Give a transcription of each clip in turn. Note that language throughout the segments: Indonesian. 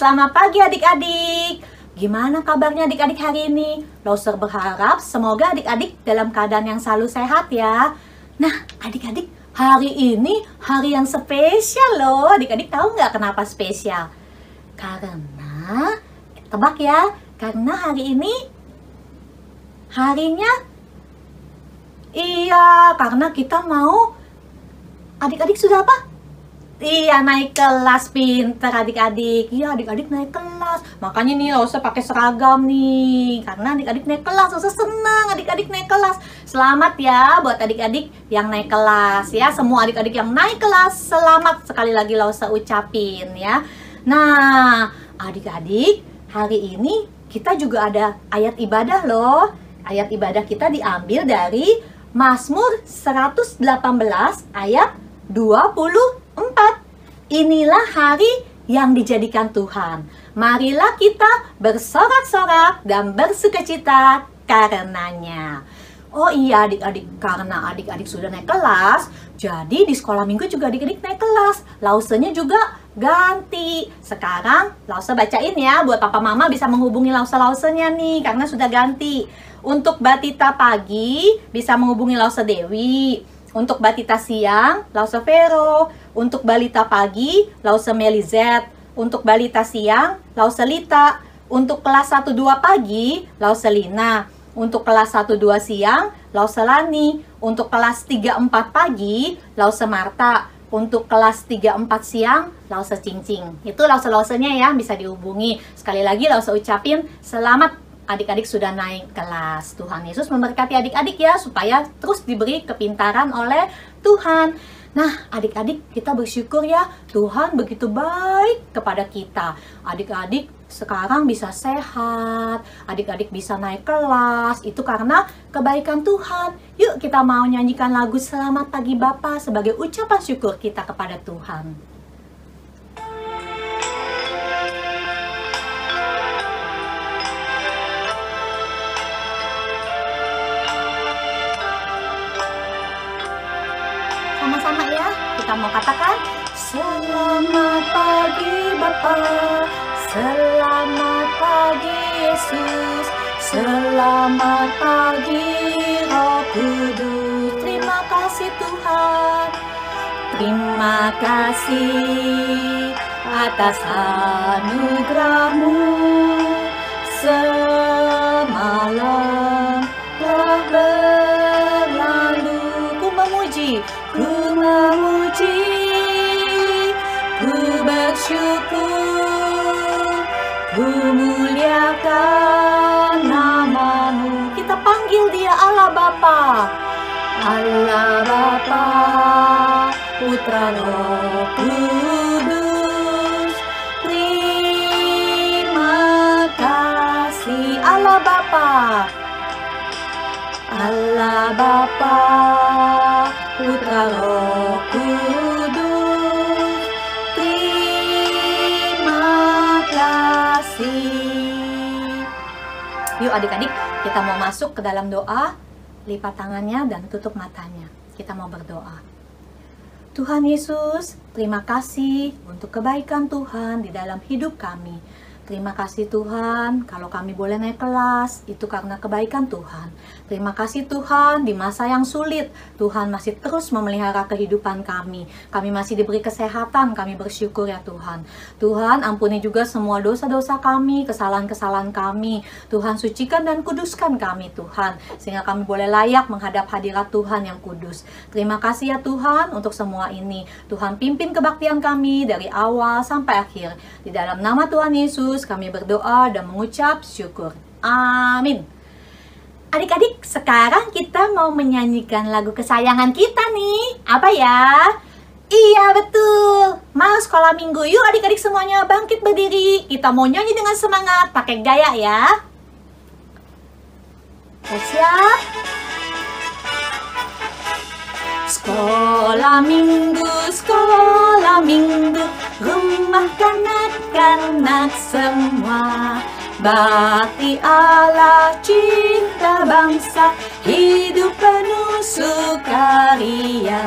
Selamat pagi adik-adik. Gimana kabarnya adik-adik hari ini? Lauser berharap semoga adik-adik dalam keadaan yang selalu sehat ya. Nah adik-adik, hari ini hari yang spesial loh. Adik-adik tahu nggak kenapa spesial? Karena, tebak ya, karena hari ini harinya, iya, karena kita mau, adik-adik sudah apa? Iya, naik kelas. Pinter adik-adik. Iya, adik-adik naik kelas. Makanya nih Lauser pakai seragam nih. Karena adik-adik naik kelas. Lauser senang adik-adik naik kelas. Selamat ya buat adik-adik yang naik kelas ya. Semua adik-adik yang naik kelas, selamat sekali lagi Lauser ucapin ya. Nah, adik-adik, hari ini kita juga ada ayat ibadah loh. Ayat ibadah kita diambil dari Mazmur 118 ayat 24. Inilah hari yang dijadikan Tuhan. Marilah kita bersorak-sorak dan bersukacita karenanya. Oh iya adik-adik, karena adik-adik sudah naik kelas, jadi di sekolah minggu juga adik-adik naik kelas. Lausernya juga ganti. Sekarang Lauser bacain ya, buat papa mama bisa menghubungi Lauser-Lausernya nih, karena sudah ganti. Untuk Batita pagi bisa menghubungi Lauser Dewi. Untuk Batita siang, Lauser Vero. Untuk Balita pagi, Lauser Melizet. Untuk Balita siang, Lauser Lita. Untuk kelas 1-2 pagi, Lauser Lina. Untuk kelas 1-2 siang, Lauser Lani. Untuk kelas 3-4 pagi, Lauser Marta. Untuk kelas 3-4 siang, Lauser Cincing. Itu Lauser-Lausernya ya, bisa dihubungi. Sekali lagi Lauser ucapin selamat adik-adik sudah naik kelas. Tuhan Yesus memberkati adik-adik ya, supaya terus diberi kepintaran oleh Tuhan. Nah, adik-adik, kita bersyukur ya, Tuhan begitu baik kepada kita. Adik-adik sekarang bisa sehat, adik-adik bisa naik kelas, itu karena kebaikan Tuhan. Yuk kita mau nyanyikan lagu Selamat Pagi Bapa sebagai ucapan syukur kita kepada Tuhan. Sama-sama ya, kita mau katakan Selamat pagi Bapa, selamat pagi Yesus, selamat pagi Roh Kudus. Terima kasih Tuhan, terima kasih atas anugerah-Mu. Semalam telah berlalu, ku memuji, ku bersyukur, ku muliakan nama-Mu. Kita panggil Dia Allah Bapa, Allah Bapa, Putra Roh Kudus. Terima kasih Allah Bapa, Allah Bapa, Putra Roh Kudus. Terima kasih. Yuk adik-adik, kita mau masuk ke dalam doa. Lipat tangannya dan tutup matanya. Kita mau berdoa. Tuhan Yesus, terima kasih untuk kebaikan Tuhan di dalam hidup kami. Terima kasih Tuhan, kalau kami boleh naik kelas, itu karena kebaikan Tuhan. Terima kasih Tuhan, di masa yang sulit, Tuhan masih terus memelihara kehidupan kami. Kami masih diberi kesehatan, kami bersyukur ya Tuhan. Tuhan, ampuni juga semua dosa-dosa kami, kesalahan-kesalahan kami. Tuhan, sucikan dan kuduskan kami Tuhan, sehingga kami boleh layak menghadap hadirat Tuhan yang kudus. Terima kasih ya Tuhan untuk semua ini. Tuhan, pimpin kebaktian kami dari awal sampai akhir. Di dalam nama Tuhan Yesus, kami berdoa dan mengucap syukur. Amin. Adik-adik, sekarang kita mau menyanyikan lagu kesayangan kita nih. Apa ya? Iya, betul. Mau sekolah minggu. Yuk adik-adik semuanya bangkit berdiri. Kita mau nyanyi dengan semangat, pakai gaya ya. Siap? Sekolah minggu, rumah kanak-kanak semua. Bakti Allah, cinta bangsa, hidup penuh sukaria.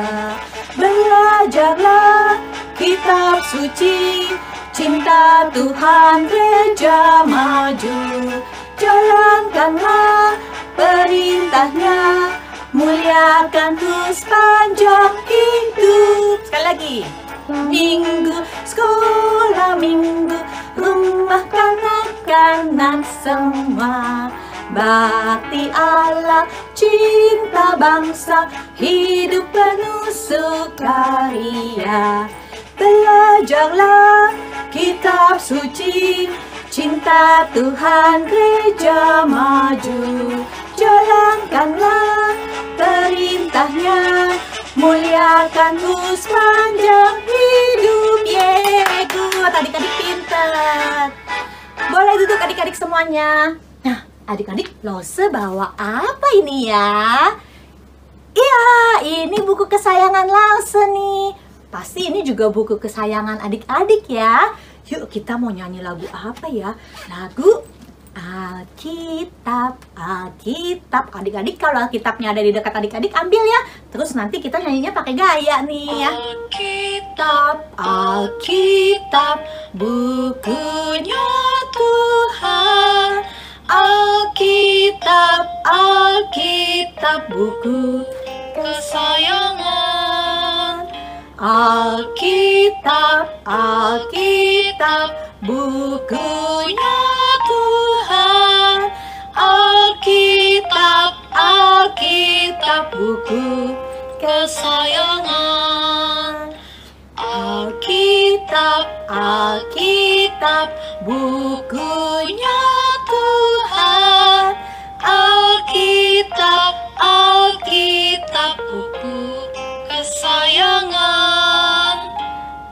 Belajarlah kitab suci, cinta Tuhan gereja maju. Jalankanlah perintahnya, muliakan terus panjang hidup. Sekali lagi. Minggu, sekolah minggu, rumah kanak-kanak semua. Bakti Allah, cinta bangsa, hidup penuh sukaria. Belajarlah kitab suci, cinta Tuhan gereja maju. Jalankanlah perintahnya, muliakan terus panjang hidup. Yeay, good. Adik-adik pintar. Boleh duduk adik-adik semuanya. Nah, adik-adik, Lose bawa apa ini ya? Iya, ini buku kesayangan Lose nih. Pasti ini juga buku kesayangan adik-adik ya. Yuk kita mau nyanyi lagu apa ya? Lagu Alkitab, Alkitab. Adik-adik, kalau Alkitabnya ada di dekat adik-adik, ambil ya. Terus nanti kita nyanyinya pakai gaya nih ya. Alkitab, Alkitab, bukunya Tuhan. Alkitab, Alkitab, buku kesayangan. Alkitab, Alkitab, bukunya Tuhan. Alkitab, Alkitab, buku kesayangan. Alkitab, Alkitab, bukunya Tuhan. Alkitab, Alkitab, buku kesayangan. kesayangan.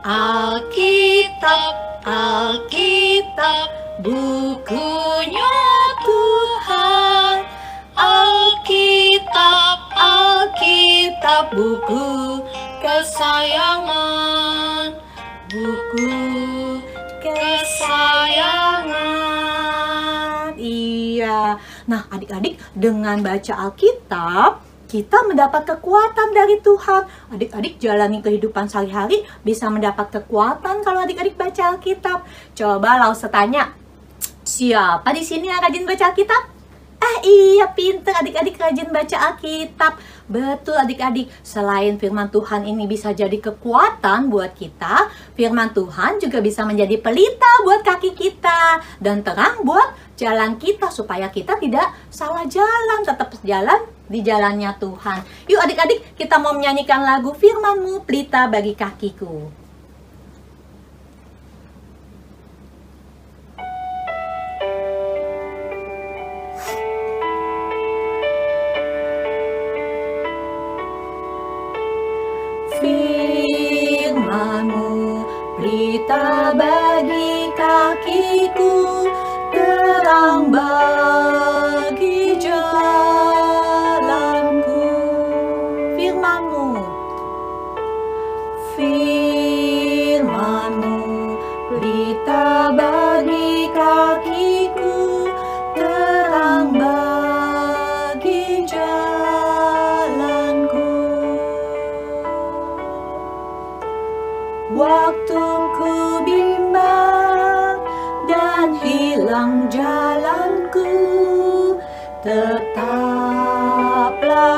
Alkitab, Alkitab, bukunya Tuhan. Alkitab, Alkitab, buku kesayangan. Buku kesayangan. Iya. Nah, adik-adik, dengan baca Alkitab, kita mendapat kekuatan dari Tuhan. Adik-adik jalani kehidupan sehari-hari bisa mendapat kekuatan kalau adik-adik baca Alkitab. Coba Lausa tanya, siapa di sini yang rajin baca Alkitab? Iya, pinter adik-adik rajin baca Alkitab. Betul adik-adik, selain firman Tuhan ini bisa jadi kekuatan buat kita, firman Tuhan juga bisa menjadi pelita buat kaki kita dan terang buat jalan kita supaya kita tidak salah jalan, tetap jalan di jalannya Tuhan. Yuk adik-adik, kita mau menyanyikan lagu Firman-Mu Pelita Bagi Kakiku. Firman-Mu pelita bagi kakiku, terang bagi jalanku. Firman-Mu, Firman-Mu pelita bagi kakiku, terang bagi jalanku. Waktu ku bimbang dan hilang jalanku, tetaplah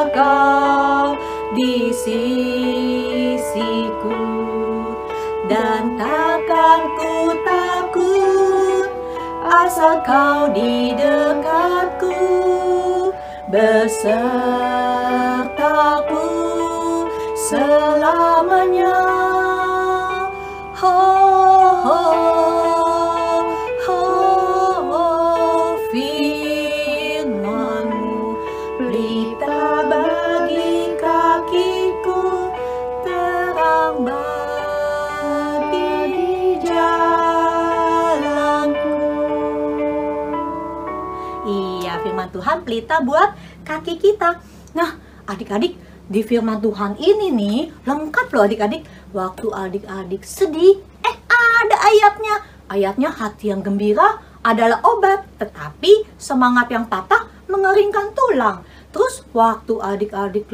Kau di sisiku, dan takkan ku takut asal Kau di dekatku, besertaku selamanya. Ho, ho, ho, ho, Firman-Mu pelita bagi kakiku, terang bagi jalanku. Iya, firman Tuhan pelita buat kaki kita. Nah, adik-adik, di firman Tuhan ini nih lengkap loh adik-adik. Waktu adik-adik sedih, ada ayatnya. Ayatnya hati yang gembira adalah obat, tetapi semangat yang patah mengeringkan tulang. Terus waktu adik-adik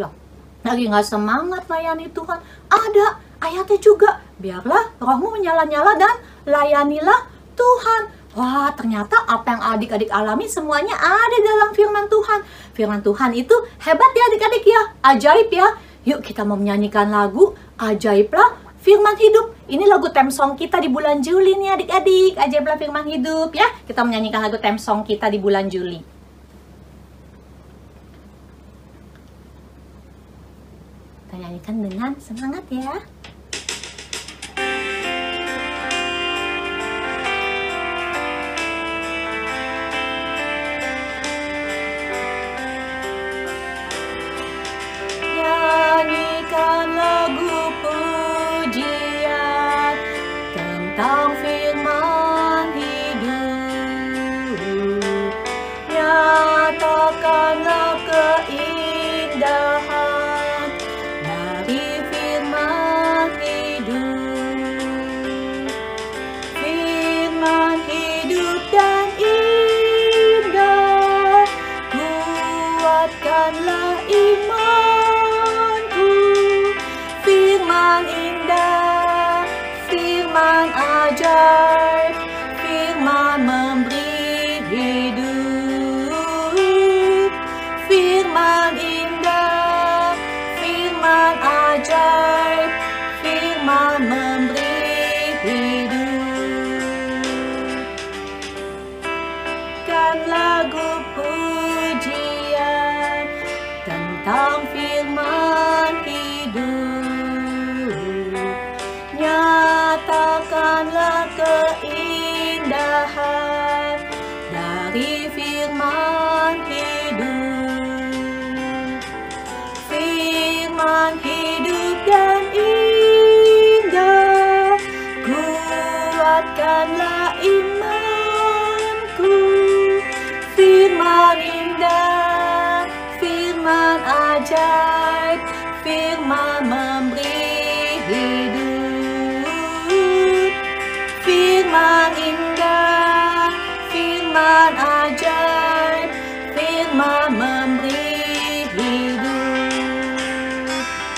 lagi nggak semangat layani Tuhan, ada ayatnya juga. Biarlah rohmu menyala-nyala dan layanilah Tuhan. Wah, ternyata apa yang adik-adik alami semuanya ada dalam firman Tuhan. Firman Tuhan itu hebat ya adik-adik ya, ajaib ya. Yuk kita mau menyanyikan lagu Ajaiblah Firman Hidup. Ini lagu theme song kita di bulan Juli nih adik-adik. Ajaiblah Firman Hidup ya. Kita menyanyikan lagu theme song kita di bulan Juli. Kita nyanyikan dengan semangat ya. Nyanyikan lagu pujian tentang firman hidup. Nyatakanlah keindahan dari firman hidup. Firman hidup dan indah, kuatkanlah imanku. Firman indah, firman ajaib, firman memberi hidup. Firman indah, firman ajaib, firman memberi hidup. Kan lagu pujian tentang firman hidup. Nyatakanlah keindahan dari firman hidup. Firman hidup dan kuatkanlah imanku. Firman indah, firman ajaib, firman memberi hidup. Firman indah, firman ajaib, firman memberi hidup.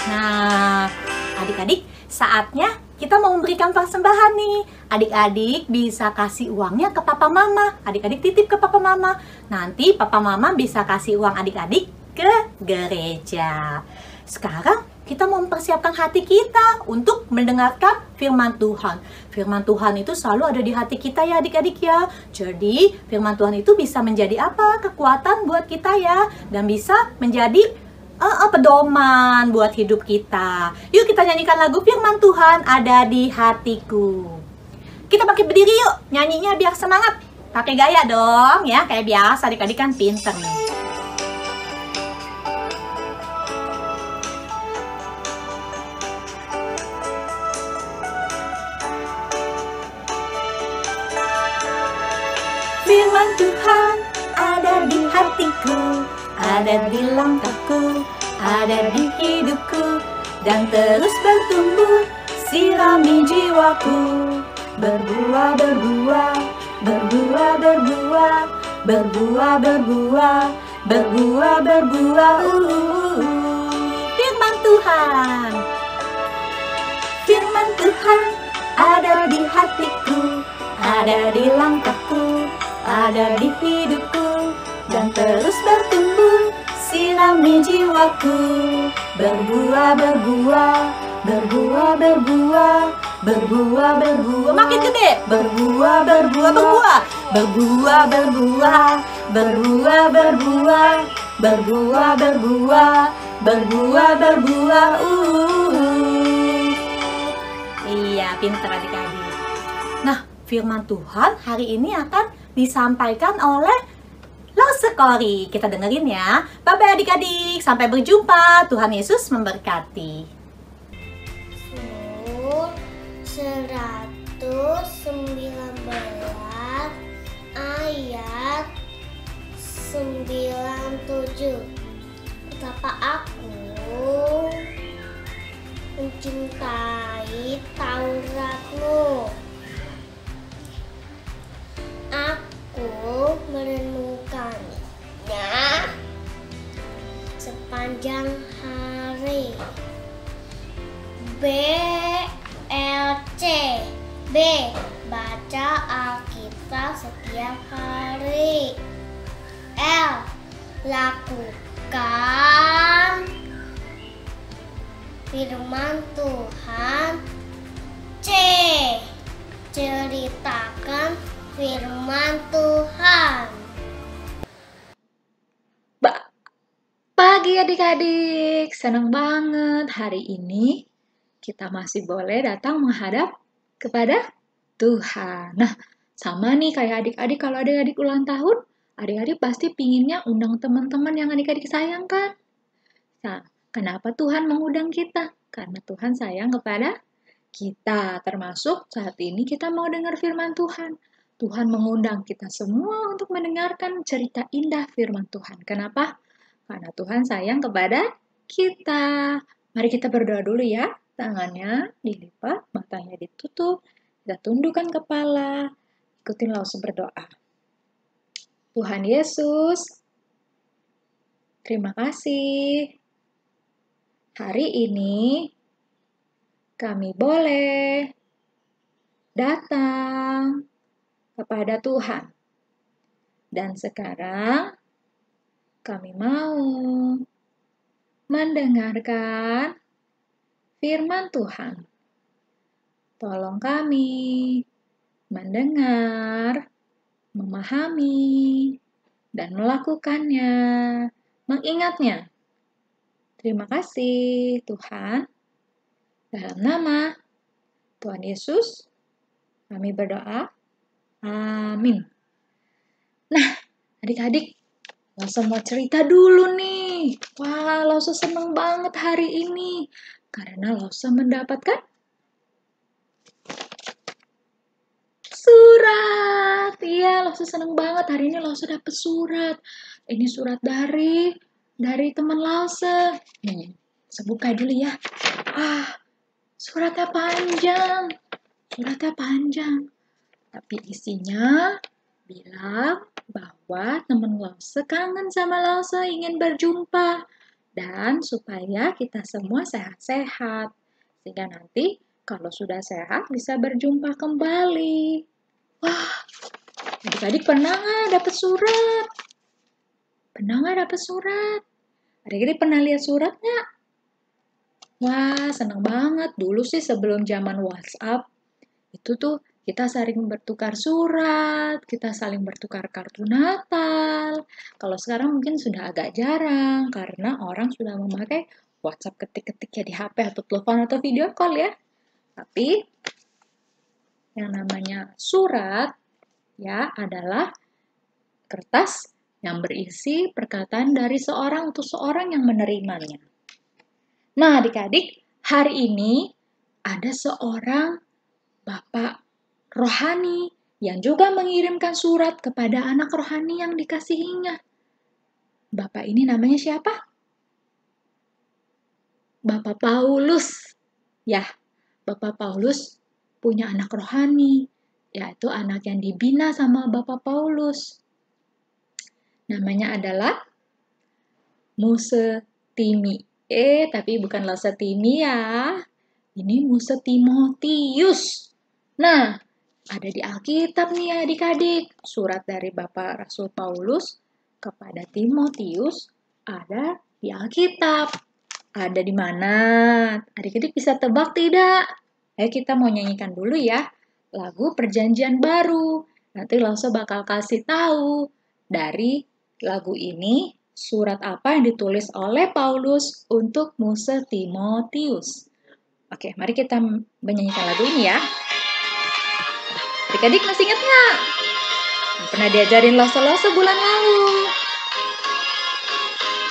Nah, adik-adik, saatnya kita mau memberikan persembahan nih. Adik-adik bisa kasih uangnya ke papa mama. Adik-adik titip ke papa mama. Nanti papa mama bisa kasih uang adik-adik ke gereja. Sekarang kita mau mempersiapkan hati kita untuk mendengarkan firman Tuhan. Firman Tuhan itu selalu ada di hati kita ya adik-adik ya. Jadi firman Tuhan itu bisa menjadi apa? Kekuatan buat kita ya. Dan bisa menjadi pedoman buat hidup kita. Yuk kita nyanyikan lagu Firman Tuhan Ada di Hatiku. Kita bangkit berdiri yuk, nyanyinya biar semangat. Pakai gaya dong ya, kayak biasa adik-adik kan pinter nih. Firman Tuhan ada di hatiku, ada di langkahku, ada di hidupku, dan terus bertumbuh, sirami jiwaku. Berbuah, berbuah, berbuah, berbuah, berbuah, berbuah, berbuah, berbuah. Firman Tuhan, firman Tuhan ada di hatiku, ada di langkahku, ada di hidupku, dan terus bertumbuh, sirami jiwaku. Berbuah, berbuah, berbuah, berbuah, berbuah, berbuah. Makin gede. Berbuah, berbuah, berbuah. Berbuah, berbuah, berbuah, berbuah, berbuah, berbuah, berbuah, berbuah. Iya, pintar adik-adik. Nah, firman Tuhan hari ini akan disampaikan oleh Sekori. Kita dengerin ya. Bye-bye adik-adik. Sampai berjumpa. Tuhan Yesus memberkati. Mazmur 119 ayat 97. Betapa aku mencintai Taurat-Mu. Aku merenungkannya sepanjang hari. BLC B. Baca Alkitab setiap hari. L. Lakukan firman Tuhan. C. Ceritakan firman Tuhan. Pagi adik-adik, senang banget hari ini kita masih boleh datang menghadap kepada Tuhan. Nah, sama nih kayak adik-adik, kalau adik-adik ulang tahun, adik-adik pasti pinginnya undang teman-teman yang adik-adik sayang kan? Nah, kenapa Tuhan mengundang kita? Karena Tuhan sayang kepada kita, termasuk saat ini kita mau dengar firman Tuhan. Tuhan mengundang kita semua untuk mendengarkan cerita indah firman Tuhan. Kenapa? Karena Tuhan sayang kepada kita. Mari kita berdoa dulu ya. Tangannya dilipat, matanya ditutup, kita tundukkan kepala. Ikutin Lause berdoa. Tuhan Yesus, terima kasih. Hari ini kami boleh datang kepada Tuhan. Dan sekarang kami mau mendengarkan firman Tuhan. Tolong kami mendengar, memahami, dan melakukannya, mengingatnya. Terima kasih Tuhan. Dalam nama Tuhan Yesus, kami berdoa. Amin. Nah, adik-adik, Lause mau cerita dulu nih. Wah, Lause seneng banget hari ini. Karena Lause mendapatkan surat. Iya, Lause seneng banget. Hari ini Lause dapet surat. Ini surat dari teman Lause. Nih, saya buka dulu ya. Suratnya panjang. Tapi isinya bilang bahwa teman Lause kangen sama Lause, ingin berjumpa. Dan supaya kita semua sehat-sehat. Sehingga nanti kalau sudah sehat bisa berjumpa kembali. Wah, adik-adik pernah nggak dapat surat? Adik-adik pernah lihat surat nggak? Wah, senang banget. Dulu sih sebelum zaman WhatsApp, itu tuh kita saling bertukar surat, kita saling bertukar kartu Natal. Kalau sekarang mungkin sudah agak jarang, karena orang sudah memakai WhatsApp ketik-ketik ya di HP atau telepon atau video call ya. Tapi, yang namanya surat, ya adalah kertas yang berisi perkataan dari seorang untuk seorang yang menerimanya. Nah, adik-adik, hari ini ada seorang bapak rohani yang juga mengirimkan surat kepada anak rohani yang dikasihinya. Bapak ini namanya siapa? Bapak Paulus. Ya, Bapak Paulus punya anak rohani, yaitu anak yang dibina sama Bapak Paulus. Namanya adalah Muse Timi. Tapi bukan Lause Timi ya. Ini Muse Timotius. Nah, ada di Alkitab nih adik-adik. Surat dari Bapak Rasul Paulus kepada Timotius ada di Alkitab. Ada di mana? Adik-adik bisa tebak tidak? Ayo kita mau nyanyikan dulu ya. Lagu Perjanjian Baru. Nanti Lause bakal kasih tahu dari lagu ini surat apa yang ditulis oleh Paulus untuk Muse Timotius. Oke, mari kita menyanyikan lagu ini ya. Adik-adik masih ingat nggak? Pernah diajarin Lause bulan lalu.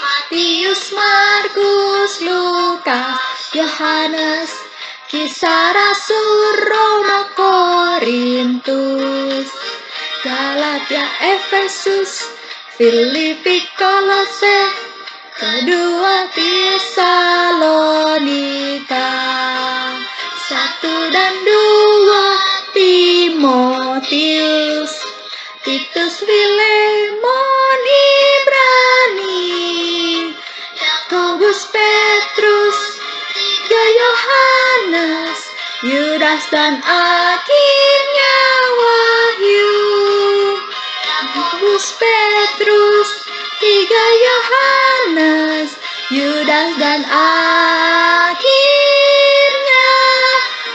Matius, Markus, Lukas, Yohanes, Kisah Rasul, Roma, Korintus, Galatia, Efesus, Filipi, Kolose, kedua Tesalonika, 1 dan 2 Timotius, Titus, Filemon, Ibrani, Yakobus, Petrus, 3 Yohanes, Yudas dan akhirnya Wahyu. Yakobus, Petrus, 3 Yohanes, Yudas dan akhirnya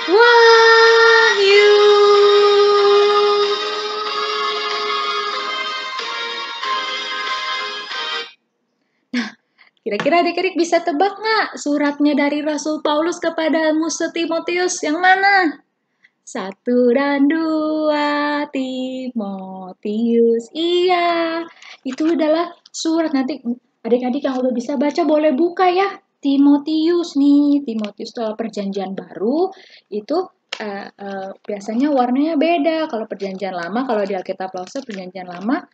Wahyu. Nah, kira-kira adik-adik bisa tebak nggak suratnya dari Rasul Paulus kepada Muse Timotius yang mana? 1 dan 2 Timotius. Iya, itu adalah surat. Nanti adik-adik yang udah bisa baca boleh buka ya. Timotius nih. Timotius itu perjanjian baru. Itu biasanya warnanya beda. Kalau perjanjian lama, kalau di Alkitab Lause perjanjian lama,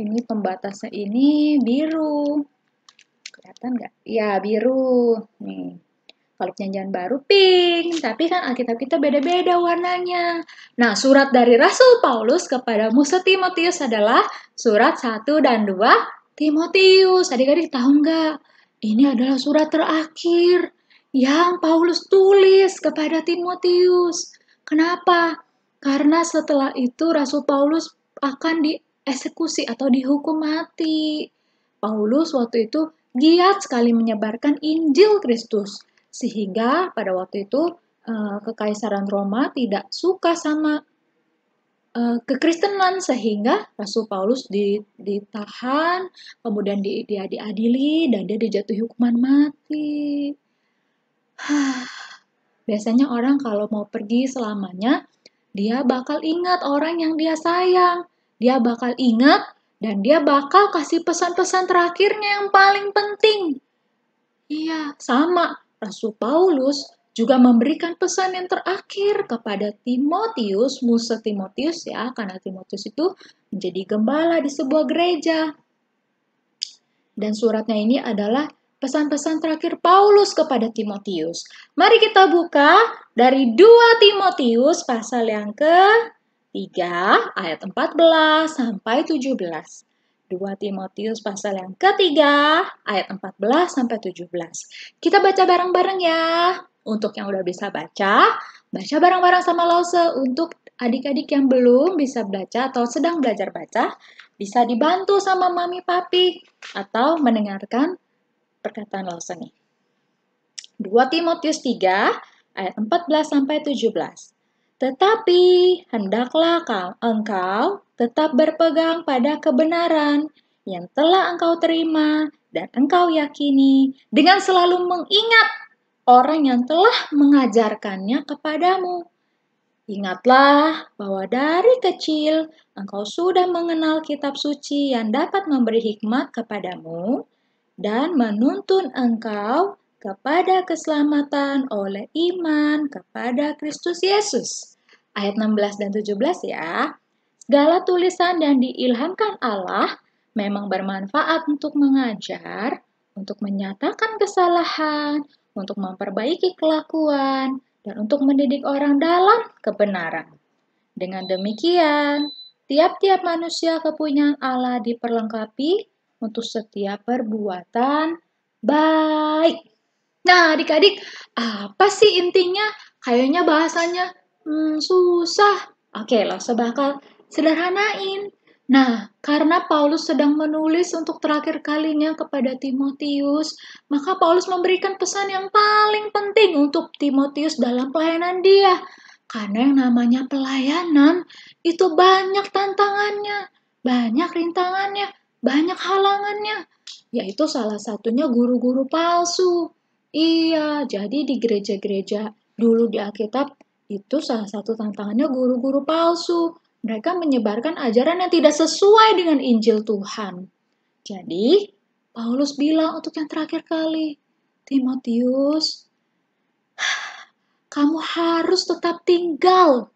ini pembatasnya ini biru. Kelihatan nggak? Ya, biru. Nih. Kalau perjanjian baru pink, tapi kan Alkitab kita beda-beda warnanya. Nah, surat dari Rasul Paulus kepada Muse Timotius adalah surat 1 dan 2 Timotius. Adik-adik tahu nggak? Ini adalah surat terakhir yang Paulus tulis kepada Timotius. Kenapa? Karena setelah itu Rasul Paulus akan dieksekusi atau dihukum mati. Paulus waktu itu giat sekali menyebarkan Injil Kristus. Sehingga pada waktu itu Kekaisaran Roma tidak suka sama kekristenan, sehingga Rasul Paulus ditahan, kemudian dia diadili dan dia dijatuhi hukuman mati. Biasanya orang kalau mau pergi selamanya, dia bakal ingat orang yang dia sayang. Dia bakal ingat dan dia bakal kasih pesan-pesan terakhirnya yang paling penting. Iya, sama. Rasul Paulus juga memberikan pesan yang terakhir kepada Timotius, musuh Timotius ya, karena Timotius itu menjadi gembala di sebuah gereja. Dan suratnya ini adalah pesan-pesan terakhir Paulus kepada Timotius. Mari kita buka dari 2 Timotius pasal yang ke-3 ayat 14 sampai 17. 2 Timotius pasal yang ke-3 ayat 14 sampai 17. Kita baca bareng-bareng ya. Untuk yang udah bisa baca bareng-bareng sama Lause. Untuk adik-adik yang belum bisa baca atau sedang belajar baca, bisa dibantu sama mami papi atau mendengarkan perkataan Lause nih. 2 Timotius 3 ayat 14 sampai 17. Tetapi hendaklah engkau tetap berpegang pada kebenaran yang telah engkau terima dan engkau yakini, dengan selalu mengingat orang yang telah mengajarkannya kepadamu. Ingatlah bahwa dari kecil engkau sudah mengenal kitab suci yang dapat memberi hikmat kepadamu dan menuntun engkau kepada keselamatan oleh iman kepada Kristus Yesus. Ayat 16 dan 17 ya. Segala tulisan yang diilhamkan Allah memang bermanfaat untuk mengajar, untuk menyatakan kesalahan, untuk memperbaiki kelakuan, dan untuk mendidik orang dalam kebenaran. Dengan demikian, tiap-tiap manusia kepunyaan Allah diperlengkapi untuk setiap perbuatan baik. Nah, adik-adik, apa sih intinya? Kayaknya bahasanya susah. Oke, Lause bakal sederhanain. Nah, karena Paulus sedang menulis untuk terakhir kalinya kepada Timotius, maka Paulus memberikan pesan yang paling penting untuk Timotius dalam pelayanan dia. Karena yang namanya pelayanan itu banyak tantangannya, banyak rintangannya, banyak halangannya. Yaitu salah satunya guru-guru palsu. Iya, jadi di gereja-gereja dulu di Alkitab itu salah satu tantangannya guru-guru palsu. Mereka menyebarkan ajaran yang tidak sesuai dengan Injil Tuhan. Jadi, Paulus bilang untuk yang terakhir kali, Timotius, kamu harus tetap tinggal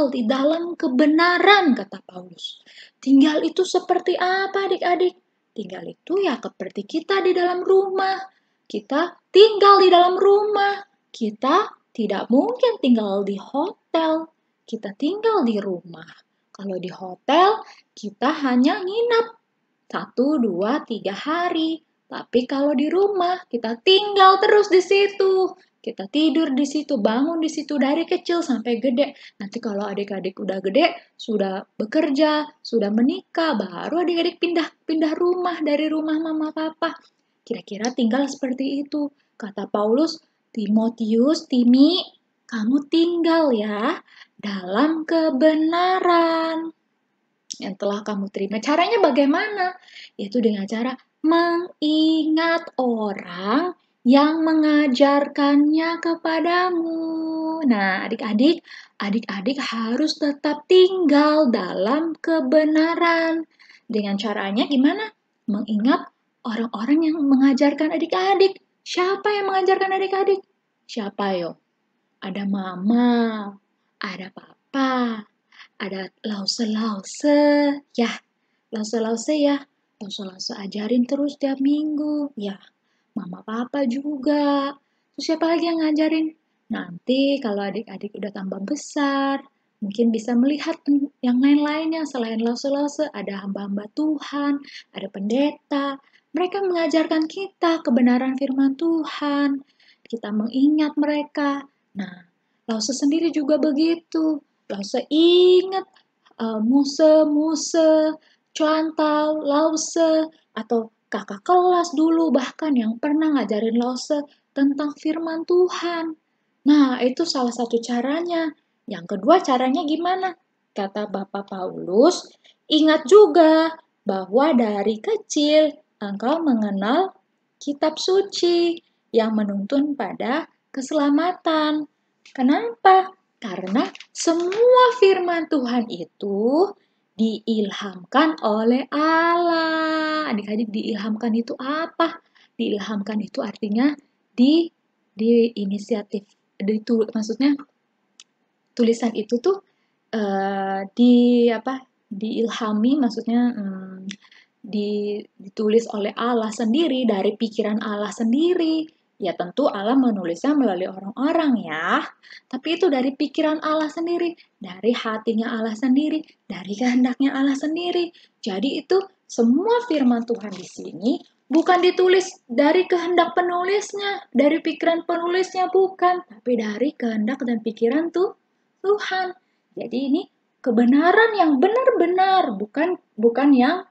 di dalam kebenaran, kata Paulus. Tinggal itu seperti apa, adik-adik? Tinggal itu ya seperti kita di dalam rumah. Kita tinggal di dalam rumah. Kita tidak mungkin tinggal di hotel. Kita tinggal di rumah. Kalau di hotel, kita hanya nginap 1, 2, 3 hari. Tapi kalau di rumah, kita tinggal terus di situ. Kita tidur di situ, bangun di situ dari kecil sampai gede. Nanti kalau adik-adik udah gede, sudah bekerja, sudah menikah, baru adik-adik pindah rumah dari rumah mama papa. Kira-kira tinggal seperti itu. Kata Paulus, Timotius, Timi, kamu tinggal ya dalam kebenaran yang telah kamu terima. Caranya bagaimana? Yaitu dengan cara mengingat orang yang mengajarkannya kepadamu. Nah, adik-adik harus tetap tinggal dalam kebenaran. Dengan caranya gimana? Mengingat orang-orang yang mengajarkan adik-adik. Siapa yang mengajarkan adik-adik? Siapa yo? Ada mama, ada papa, ada Lause. Ya, Lause ya. Lause ajarin terus tiap minggu. Ya, mama papa juga. Terus siapa lagi yang ngajarin? Nanti kalau adik-adik udah tambah besar, mungkin bisa melihat yang lain-lainnya selain Lause. Ada hamba-hamba Tuhan, ada pendeta. Mereka mengajarkan kita kebenaran firman Tuhan. Kita mengingat mereka. Nah, Lause sendiri juga begitu. Lause ingat Muse, Chantal, Lause, atau kakak kelas dulu bahkan yang pernah ngajarin Lause tentang firman Tuhan. Nah, itu salah satu caranya. Yang kedua caranya gimana? Kata Bapak Paulus, ingat juga bahwa dari kecil engkau mengenal kitab suci yang menuntun pada keselamatan. Kenapa? Karena semua firman Tuhan itu diilhamkan oleh Allah. Adik-adik, diilhamkan itu apa? Diilhamkan itu artinya di inisiatif, maksudnya tulisan itu tuh diilhami, maksudnya ditulis oleh Allah sendiri, dari pikiran Allah sendiri. Ya tentu Allah menulisnya melalui orang-orang ya, tapi itu dari pikiran Allah sendiri, dari hatinya Allah sendiri, dari kehendaknya Allah sendiri. Jadi itu semua firman Tuhan di sini bukan ditulis dari kehendak penulisnya, dari pikiran penulisnya, bukan, tapi dari kehendak dan pikiran Tuhan. Jadi ini kebenaran yang benar-benar, bukan yang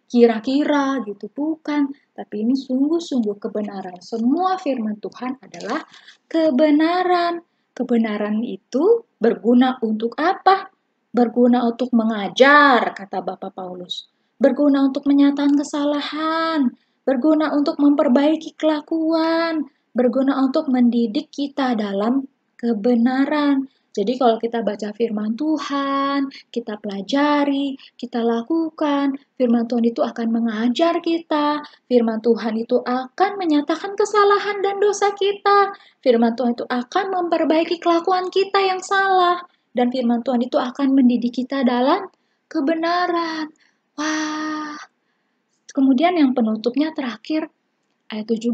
kira-kira gitu, bukan, tapi ini sungguh-sungguh kebenaran. Semua firman Tuhan adalah kebenaran. Kebenaran itu berguna untuk apa? Berguna untuk mengajar, kata Bapak Paulus. Berguna untuk menyatakan kesalahan, berguna untuk memperbaiki kelakuan, berguna untuk mendidik kita dalam kebenaran. Jadi kalau kita baca firman Tuhan, kita pelajari, kita lakukan, firman Tuhan itu akan mengajar kita, firman Tuhan itu akan menyatakan kesalahan dan dosa kita, firman Tuhan itu akan memperbaiki kelakuan kita yang salah, dan firman Tuhan itu akan mendidik kita dalam kebenaran. Wah, kemudian yang penutupnya terakhir, ayat 17,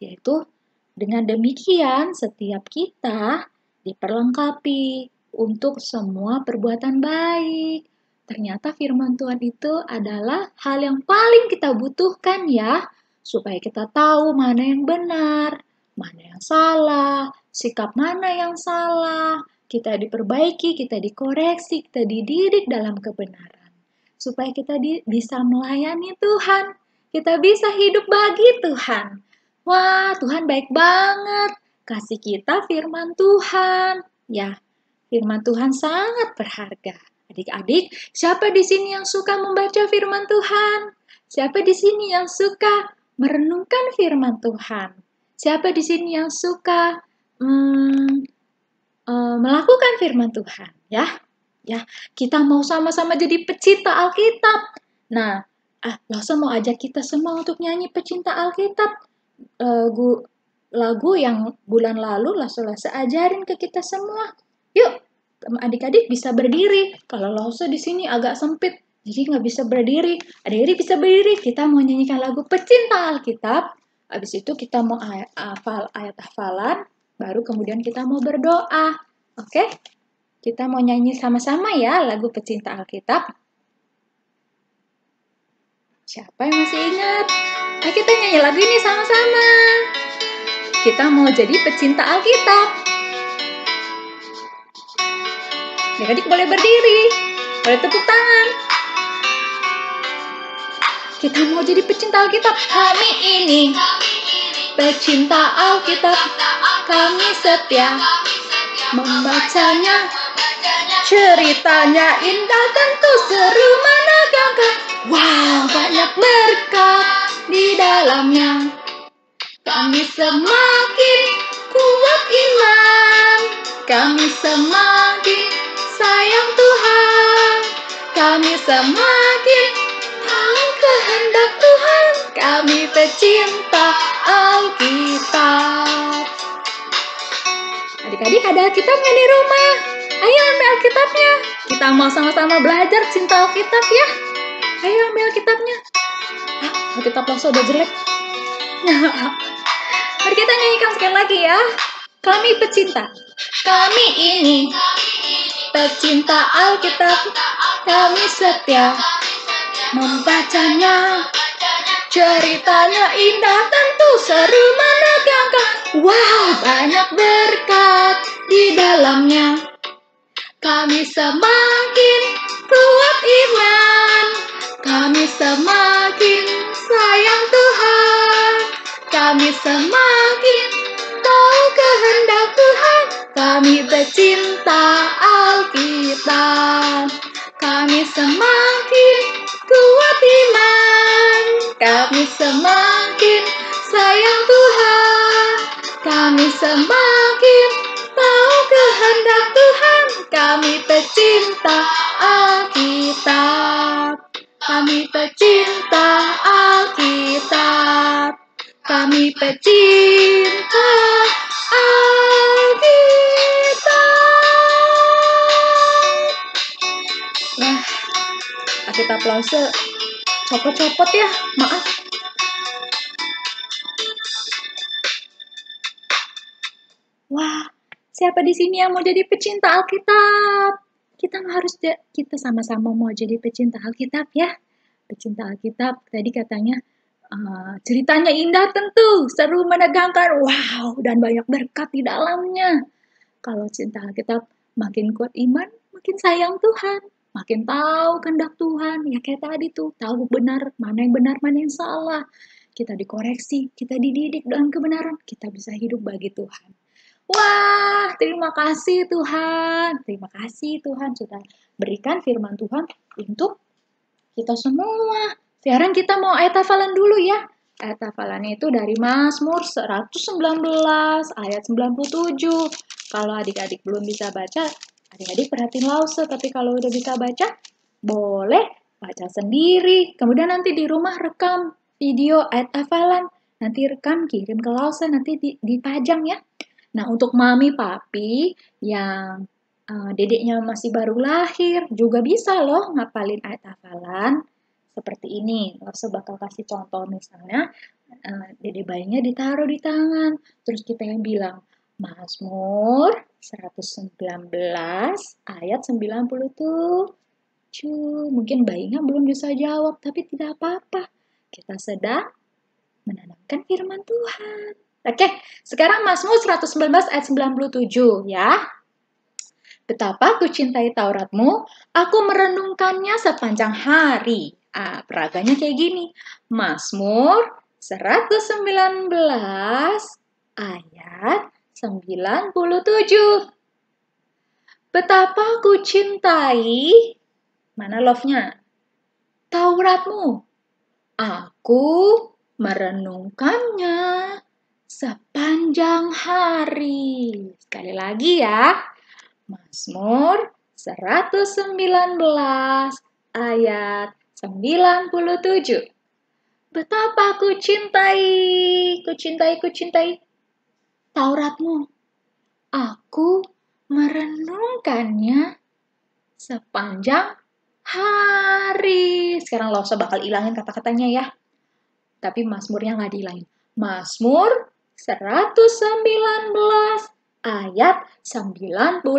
yaitu dengan demikian setiap kita diperlengkapi untuk semua perbuatan baik. Ternyata firman Tuhan itu adalah hal yang paling kita butuhkan ya, supaya kita tahu mana yang benar, mana yang salah, sikap mana yang salah, kita diperbaiki, kita dikoreksi, kita dididik dalam kebenaran. Supaya kita bisa melayani Tuhan, kita bisa hidup bagi Tuhan. Wah, Tuhan baik banget. Kasih kita firman Tuhan. Ya, firman Tuhan sangat berharga. Adik-adik, siapa di sini yang suka membaca firman Tuhan? Siapa di sini yang suka merenungkan firman Tuhan? Siapa di sini yang suka melakukan firman Tuhan? Ya, kita mau sama-sama jadi pecinta Alkitab. Nah, Losa mau ajak kita semua untuk nyanyi pecinta Alkitab. Lagu yang bulan lalu Losa ajarin ke kita semua. Yuk, adik-adik bisa berdiri. Kalau Losa di sini agak sempit, jadi nggak bisa berdiri. Adik-adik bisa berdiri. Kita mau nyanyikan lagu pecinta Alkitab. Habis itu kita mau ayat hafalan, baru kemudian kita mau berdoa. Oke? Kita mau nyanyi sama-sama ya lagu pecinta Alkitab. Siapa yang masih ingat? Ayo kita nyanyi lagu ini sama-sama. Kita mau jadi pecinta Alkitab. Adik-adik boleh berdiri, boleh tepuk tangan. Kita mau jadi pecinta Alkitab. Kami ini pecinta Alkitab. Kami setia membacanya. Ceritanya indah, tentu seru, menegangkan. Wow, banyak berkat di dalamnya. Kami semakin kuat iman, kami semakin sayang Tuhan, kami semakin tahu kehendak Tuhan, kami pecinta Alkitab. Adik-adik ada Alkitabnya di rumah? Ayo ambil Alkitabnya. Kita mau sama-sama belajar cinta Alkitab ya. Ayo ambil Alkitabnya. Alkitab Losa udah jelek. Mari kita nyanyikan sekali lagi ya. Kami pecinta. Kami ini pecinta Alkitab. Kami setia membacanya. Ceritanya indah, tentu seru, menegangkan. Wow, banyak berkat di dalamnya. Kami semakin kuat iman. Kami semakin sayang Tuhan. Kami semakin tahu kehendak Tuhan. Kami pecinta Alkitab. Kami semakin kuat iman. Kami semakin sayang Tuhan. Kami semakin tahu kehendak Tuhan. Kami pecinta Alkitab. Kami pecinta Alkitab. Kami kami pecinta Alkitab. Wah, Alkitab Lause copot-copot ya, maaf. Wah, siapa di sini yang mau jadi pecinta Alkitab? Kita sama-sama mau jadi pecinta Alkitab ya. Pecinta Alkitab tadi katanya ceritanya indah tentu, seru menegangkan, wow, dan banyak berkat di dalamnya. Kalau cinta Alkitab makin kuat iman, makin sayang Tuhan, makin tahu kehendak Tuhan. Ya kayak tadi tuh, tahu benar, mana yang salah. Kita dikoreksi, kita dididik dalam kebenaran, kita bisa hidup bagi Tuhan. Wah, terima kasih Tuhan. Terima kasih Tuhan sudah berikan firman Tuhan untuk kita semua. Sekarang kita mau ayat hafalan dulu ya. Ayat hafalannya itu dari Mazmur 119 ayat 97. Kalau adik-adik belum bisa baca, adik-adik perhatiin Lause. Tapi kalau udah bisa baca, boleh baca sendiri. Kemudian nanti di rumah rekam video ayat hafalan. Nanti rekam, kirim ke Lause, nanti dipajang ya. Nah, untuk mami papi yang dedeknya masih baru lahir, juga bisa loh ngapalin ayat hafalan seperti ini. Lause bakal kasih contoh, misalnya dede bayinya ditaruh di tangan, terus kita yang bilang, Mazmur 119 ayat 97. Mungkin bayinya belum bisa jawab, tapi tidak apa-apa. Kita sedang menanamkan firman Tuhan. Oke, sekarang Mazmur 119 ayat 97 ya. Betapa ku cintai Tauratmu, aku merenungkannya sepanjang hari. Peraganya kayak gini. Mazmur 119 ayat 97. Betapa ku cintai, mana love-nya? Tauratmu. Aku merenungkannya sepanjang hari. Sekali lagi ya. Mazmur 119 ayat 97. Betapa ku cintai Tauratmu. Aku merenungkannya sepanjang hari. Sekarang Lause bakal ilangin kata-katanya ya. Tapi Mazmurnya nggak dihilangin. Mazmur 119 ayat 97.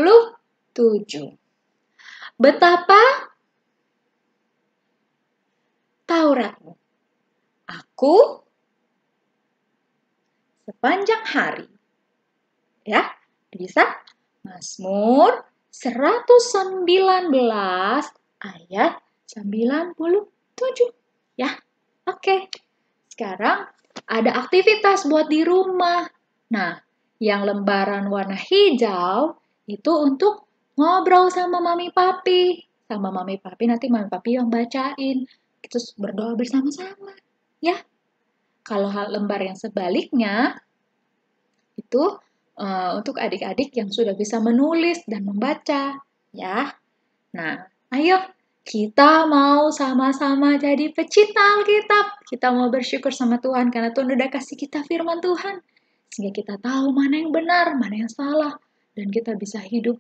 Betapa Tauratmu. Aku sepanjang hari. Ya, bisa? Mazmur 119 ayat 97. Ya, oke. Sekarang ada aktivitas buat di rumah. Nah, yang lembaran warna hijau itu untuk ngobrol sama mami papi. Sama mami papi, nanti mami papi yang bacain. Terus berdoa bersama-sama. Ya. Kalau lembar yang sebaliknya, itu untuk adik-adik yang sudah bisa menulis dan membaca. Ya. Nah, ayo kita mau sama-sama jadi pecinta Alkitab. Kita mau bersyukur sama Tuhan karena Tuhan udah kasih kita firman Tuhan. Sehingga kita tahu mana yang benar, mana yang salah. Dan kita bisa hidup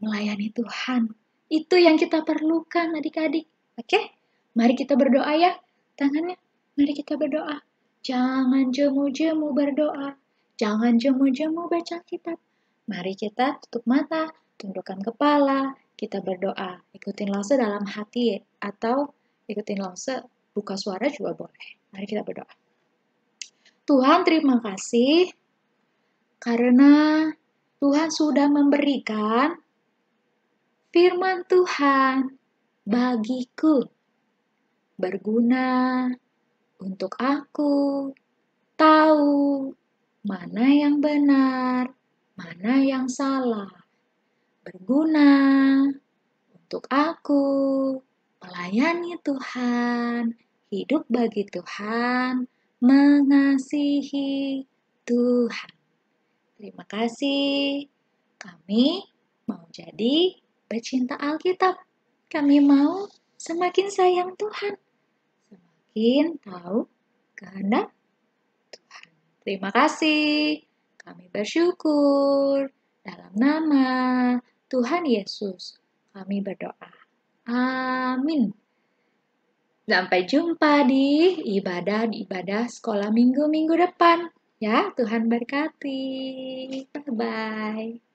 melayani Tuhan. Itu yang kita perlukan adik-adik. Oke? Mari kita berdoa ya. Tangannya, mari kita berdoa. Jangan jemu-jemu berdoa. Jangan jemu-jemu baca kitab. Mari kita tutup mata, tundukkan kepala, kita berdoa. Ikutin Lause dalam hati atau ikutin Lause buka suara juga boleh. Mari kita berdoa. Tuhan, terima kasih karena Tuhan sudah memberikan firman Tuhan bagiku, berguna untuk aku tahu mana yang benar, mana yang salah, berguna untuk aku melayani Tuhan, hidup bagi Tuhan, mengasihi Tuhan. Terima kasih. Kami mau jadi pecinta Alkitab. Kami mau semakin sayang Tuhan, semakin tahu kehendak Tuhan. Terima kasih. Kami bersyukur. Dalam nama Tuhan Yesus, kami berdoa. Amin. Sampai jumpa di ibadah sekolah minggu depan. Ya, Tuhan berkati. Bye-bye.